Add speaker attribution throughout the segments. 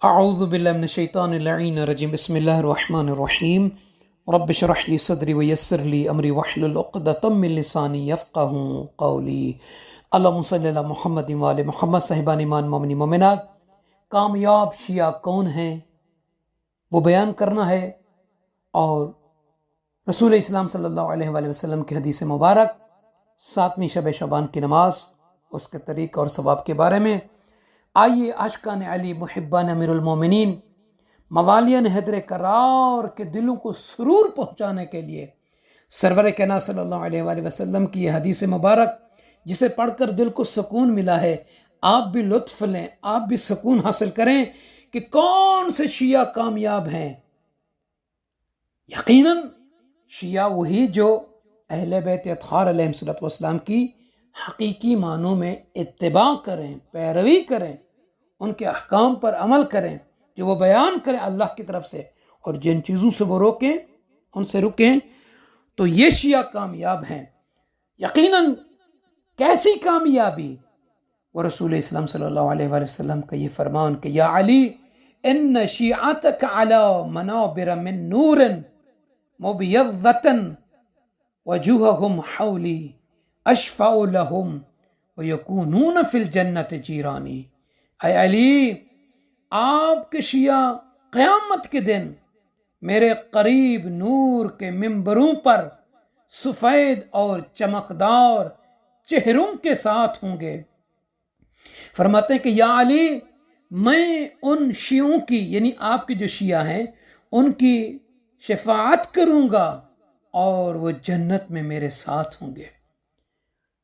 Speaker 1: اعوذ باللہ من الشیطان اللعین الرجیم بسم اللہ الرحمن الرحیم رب اشرح لی صدری ویسر لی امری واحلل عقدۃ من لسانی یفقہوا قولی اللہم صلی علی محمد وآل محمد۔ صاحبان ایمان مومنی مومنات، کامیاب شیعہ کون ہیں وہ بیان کرنا ہے، اور رسول اسلام صلی اللہ علیہ وآلہ وسلم کی حدیث مبارک 7ویں شب شعبان کی نماز، اس کے طریق اور ثواب کے بارے میں۔ آئیے عاشقان علی، محبان امیر المومنین، موالیان حیدر کرار کے دلوں کو سرور پہنچانے کے لیے سرور کائنات صلی اللہ علیہ وآلہ وسلم کی یہ حدیث مبارک، جسے پڑھ کر دل کو سکون ملا ہے، آپ بھی لطف لیں، آپ بھی سکون حاصل کریں کہ کون سے شیعہ کامیاب ہیں۔ یقیناً شیعہ وہی جو اہل بیت اطہار علیہ السلام کی حقیقی معنوں میں اتباع کریں، پیروی کریں، ان کے احکام پر عمل کریں جو وہ بیان کریں اللہ کی طرف سے، اور جن چیزوں سے وہ روکیں ان سے رکیں، تو یہ شیعہ کامیاب ہیں۔ یقیناً کیسی کامیابی؟ وہ رسول اسلام صلی اللہ علیہ وآلہ وسلم کا یہ فرمان کہ یا علی ان شیعتک علی منابر من نور مبیضۃ وجوہہم حولی اشفع لہم ویکونون فی الجنت جیرانی۔ اے علی، آپ کے شیعہ قیامت کے دن میرے قریب نور کے ممبروں پر سفید اور چمکدار چہروں کے ساتھ ہوں گے۔ فرماتے ہیں کہ یا علی، میں ان شیعوں کی، یعنی آپ کے جو شیعہ ہیں، ان کی شفاعت کروں گا اور وہ جنت میں میرے ساتھ ہوں گے۔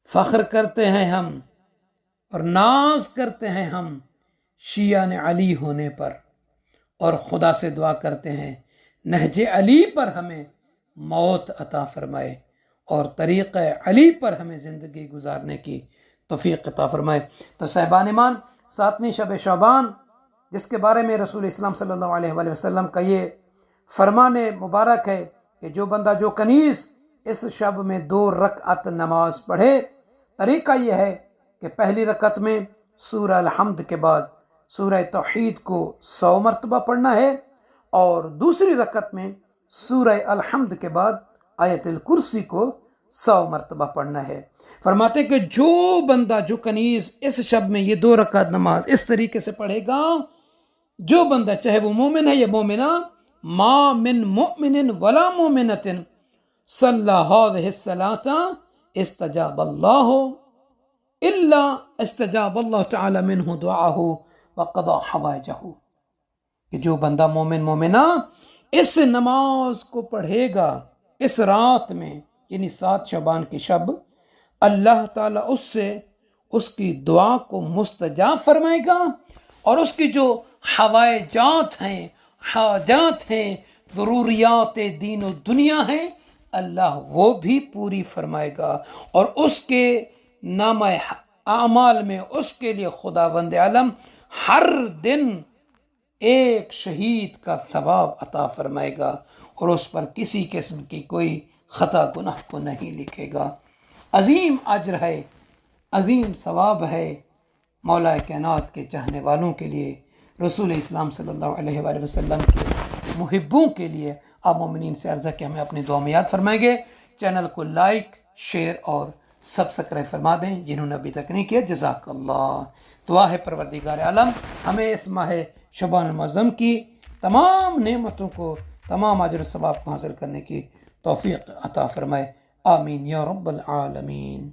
Speaker 1: فخر کرتے ہیں ہم اور ناز کرتے ہیں ہم شیعہ نے علی ہونے پر، اور خدا سے دعا کرتے ہیں نہج علی پر ہمیں موت عطا فرمائے اور طریق علی پر ہمیں زندگی گزارنے کی توفیق عطا فرمائے۔ تو صاحبان ایمان، 7ویں شب شعبان، جس کے بارے میں رسول اسلام صلی اللہ علیہ وآلہ وسلم کا یہ فرمان مبارک ہے کہ جو بندہ، جو کنیز اس شب میں 2 رکعت نماز پڑھے، طریقہ یہ ہے کہ پہلی رکعت میں سورہ الحمد کے بعد سورہ توحید کو 100 مرتبہ پڑھنا ہے، اور دوسری رکعت میں سورہ الحمد کے بعد آیت الکرسی کو 100 مرتبہ پڑھنا ہے۔ فرماتے ہیں کہ جو بندہ، جو کنیز اس شب میں یہ 2 رکعت نماز اس طریقے سے پڑھے گا، جو بندہ چاہے وہ مومن ہے یا مومنہ، ما من مؤمن ولا مومنۃ صلی هذه الصلاۃ استجاب اللہ الا استجاب اللہ تعالی منہ دعاہ وقضى حوائجہ، کہ جو بندہ مومن مومنہ اس نماز کو پڑھے گا اس رات میں، یعنی 7 شعبان کی شب، اللہ تعالیٰ اس سے اس کی دعا کو مستجاب فرمائے گا، اور اس کی جو حوائجات ہیں، حاجات ہیں، ضروریات دین و دنیا ہیں، اللہ وہ بھی پوری فرمائے گا، اور اس کے نامہ اعمال میں اس کے لیے خداوند عالم ہر دن 1 شہید کا ثواب عطا فرمائے گا، اور اس پر کسی قسم کی کوئی خطا گناہ کو نہیں لکھے گا۔ عظیم اجر ہے، عظیم ثواب ہے مولا کائنات کے چاہنے والوں کے لیے، رسول اسلام صلی اللہ علیہ وآلہ وسلم کے محبوں کے لیے۔ آپ مومنین سے عرض ہے کہ ہمیں اپنی دعا میں یاد فرمائیں گے۔ چینل کو لائک، شیئر اور سبسکرائب فرما دیں جنہوں نے ابھی تک نہیں کیا۔ جزاک اللہ۔ دعا ہے پروردگار عالم ہمیں اس ماہ شعبان المعظم کی تمام نعمتوں کو، تمام اجر و ثواب کو حاصل کرنے کی توفیق عطا فرمائے۔ آمین یا رب العالمین۔